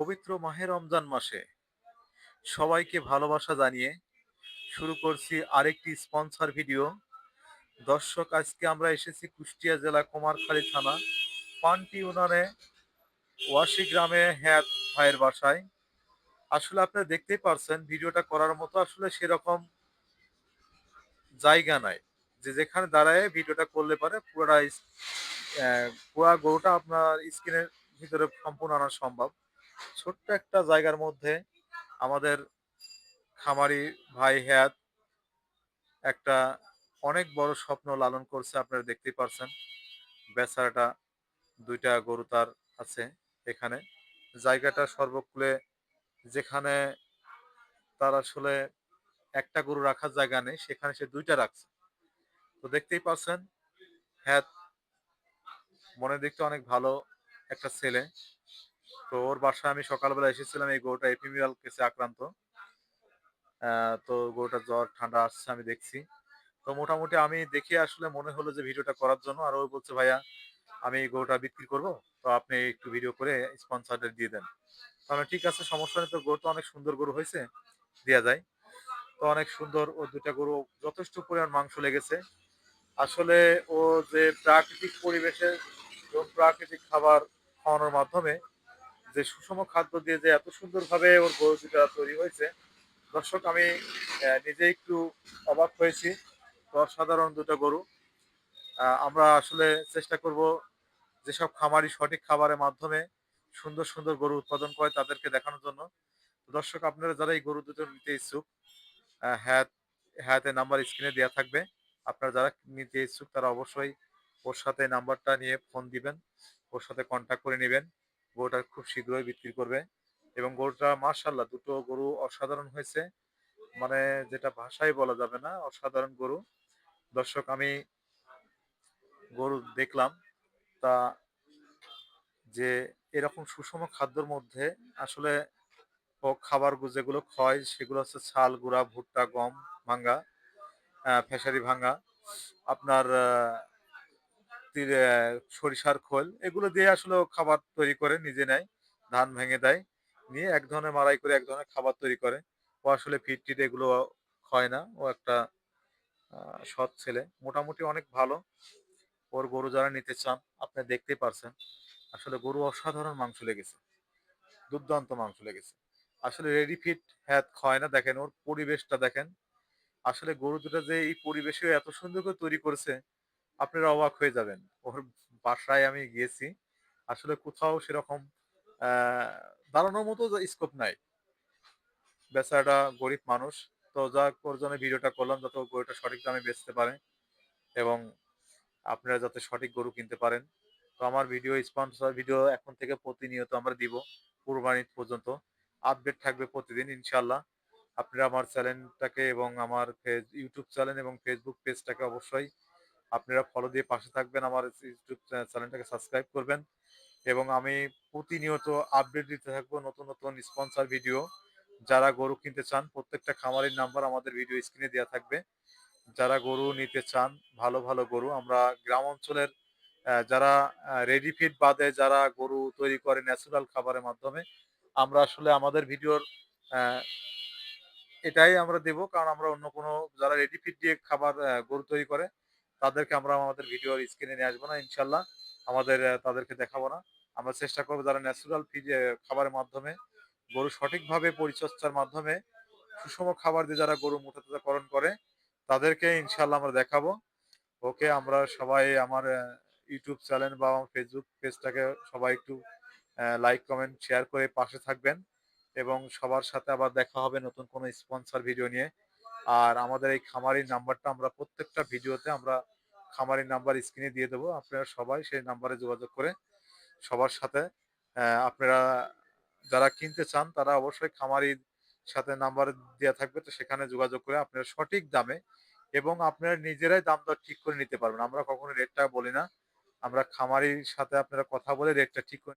পবিত্র মাহে রমজান মাসে সবাইকে ভালোবাসা জানিয়ে শুরু করছি আরেকটি স্পন্সর ভিডিও। দর্শক, আজকে আমরা এসেছি কুষ্টিয়া জেলা কুমারখালী থানা পান্টি ইউনিয়নে ওয়াশি গ্রামে হ্যাত ভাইয়ের বাসায়। আসলে আপনারা দেখতেই পারছেন ভিডিওটা করার মতো আসলে সেরকম জায়গা নাই যে যেখানে দাঁড়ায় ভিডিওটা করলে পারে পুরা গরুটা আপনার স্ক্রিনের ভিতরে সম্পূর্ণ আনা সম্ভব। ছোট্ট একটা জায়গার মধ্যে আমাদের খামারি ভাই হ্যাত একটা অনেক বড় স্বপ্ন লালন করছে। আপনারা দেখতেই পারছেন বেচারাটা দুইটা গরু তার আছে এখানে। জায়গাটা সর্বকুলে যেখানে তার আসলে একটা গরু রাখার জায়গা নেই সেখানে সে দুইটা রাখছে। তো দেখতেই পাচ্ছেন হ্যাত মনে দেখতে অনেক ভালো একটা ছেলে। তো ওর বাসায় আমি সকালবেলা এসেছিলাম, এই গরুটা এপিমিরাল কেসে আক্রান্ত। তো গরুটা জ্বর ঠান্ডা আসছে আমি দেখছি। তো মোটামুটি আমি দেখে আসলে মনে হলো যে ভিডিওটা করার জন্য। আর ও বলছে, ভাইয়া আমি এই গরুটা বিক্রি করব, তো আপনি একটু ভিডিও করে স্পন্সরটা দিয়ে দেন। তাহলে ঠিক আছে, সমস্যা নেই। তো গরু তো অনেক সুন্দর গরু হয়েছে, দেয়া যায়। তো অনেক সুন্দর ও দুইটা গরু যথেষ্ট পরিমাণ মাংস লেগেছে। আসলে ও যে প্রাকৃতিক পরিবেশে এবং প্রাকৃতিক খাবার খাওয়ানোর মাধ্যমে যে সুষম খাদ্য দিয়ে যে এত সুন্দরভাবে ওর গরু দুটা তৈরি হয়েছে, দর্শক আমি নিজে একটু অবাক হয়েছি। তো অসাধারণ দুটো গরু। আমরা আসলে চেষ্টা করব যেসব খামারি সঠিক খাবারের মাধ্যমে সুন্দর সুন্দর গরু উৎপাদন করে তাদেরকে দেখানোর জন্য। তো দর্শক, আপনারা যারা এই গরু দুটো নিতে ইচ্ছুক, হ্যাঁ, হ্যাঁতে নাম্বার স্ক্রিনে দেওয়া থাকবে। আপনারা যারা নিতে ইচ্ছুক তারা অবশ্যই ওর সাথে নাম্বারটা নিয়ে ফোন দিবেন, ওর সাথে কন্ট্যাক্ট করে নেবেন। গরুটা খুব শীঘ্রই বিক্রি করবে। এবং গরুটা মার্শাল্লাহ দুটো গরু অসাধারণ হয়েছে, মানে যেটা ভাষায় বলা যাবে না, অসাধারণ গরু। দর্শক, আমি গরু দেখলাম তা যে এরকম সুষম খাদ্যর মধ্যে আসলে ও খাবার যেগুলো খায় সেগুলো হচ্ছে চাল গুঁড়া, ভুট্টা, গম ভাঙ্গা, খেসারি ভাঙ্গা, আপনার সরিষার খোল, এগুলো দিয়ে আসলে ও খাবার তৈরি করে নিজে নেয়। ধান ভেঙে দেয়, নিয়ে এক ধরনের মাড়াই করে এক ধরনের খাবার তৈরি করে। ও আসলে ফিট টিট এগুলো খায় না। ও একটা সৎ ছেলে, মোটামুটি অনেক ভালো। ওর গরু যারা নিতে চান আপনি দেখতেই পারছেন, আসলে গরু অসাধারণ মাংস লেগেছে, দুর্দান্ত মাংস লেগেছে। আসলে রেডি ফিট হ্যাঁ খায় না। দেখেন ওর পরিবেশটা দেখেন, আসলে গরু দুটো যে এই পরিবেশে এত সুন্দর করে তৈরি করেছে আপনারা অবাক হয়ে যাবেন। ওর বাসায় আমি গিয়েছি, আসলে কোথাও সেরকম আহ দাঁড়ানোর মতো স্কোপ নাই। বেচারাটা গরিব মানুষ। তো যা ওর জন্য ভিডিওটা করলাম যাতে ও গরুটা সঠিক দামে বেচতে পারে এবং আপনারা যাতে সঠিক গরু কিনতে পারেন। তো আমার ভিডিও স্পন্সর ভিডিও এখন থেকে প্রতিনিয়ত আমরা দিব কুরবানি পর্যন্ত। আপডেট থাকবে প্রতিদিন ইনশাল্লাহ। আপনারা আমার চ্যানেলটাকে এবং আমার ইউটিউব চ্যানেল এবং ফেসবুক পেজটাকে অবশ্যই আপনারা ফলো দিয়ে পাশে থাকবেন। আমার ইউটিউব চ্যানেলটাকে সাবস্ক্রাইব করবেন এবং আমি প্রতিনিয়ত আপডেট দিতে থাকবো নতুন নতুন স্পন্সর ভিডিও। যারা গরু কিনতে চান প্রত্যেকটা খামারের নাম্বার আমাদের ভিডিও স্ক্রিনে দেওয়া থাকবে। যারা গরু নিতে চান, ভালো ভালো গরু, আমরা গ্রাম অঞ্চলের যারা রেডি ফিড বাদে যারা গরু তৈরি করে ন্যাচারাল খাবারের মাধ্যমে, আমরা আসলে আমাদের ভিডিওর এটাই আমরা দেব। কারণ আমরা অন্য কোনো যারা রেডি ফিড দিয়ে খাবার গরু তৈরি করে তাদেরকে আমরা আমাদের ভিডিওর স্ক্রিনে নিয়ে আসবো না ইনশাল্লাহ। আমাদের তাদেরকে দেখাবো না। আমরা চেষ্টা করবো যারা ন্যাচারাল ফিড খাবারের মাধ্যমে গরু সঠিকভাবে পরিচর্যার মাধ্যমে সুষম খাবার দিয়ে যারা গরু মোটাতাজাকরণ করে তাদেরকে ইনশাল্লাহ আমরা দেখাবো। ওকে, আমরা সবাই আমার ইউটিউব চ্যানেল বা আমার ফেসবুক পেজটাকে সবাই একটু লাইক কমেন্ট শেয়ার করে পাশে থাকবেন এবং সবার সাথে আবার দেখা হবে নতুন কোনো স্পন্সর ভিডিও নিয়ে। আর আমাদের এই খামারির নাম্বারটা আমরা প্রত্যেকটা ভিডিওতে আমরা খামারির নাম্বার স্ক্রিনে দিয়ে দেবো। আপনারা সবাই সেই নাম্বারে যোগাযোগ করে সবার সাথে আপনারা যারা কিনতে চান তারা অবশ্যই খামারির সাথে নাম্বার দেওয়া থাকবে, তো সেখানে যোগাযোগ করে আপনারা সঠিক দামে এবং আপনারা নিজেরাই দাম দর ঠিক করে নিতে পারবেন। আমরা কখনো রেটটা বলি না, আমরা খামারির সাথে আপনারা কথা বলে রেটটা ঠিক করে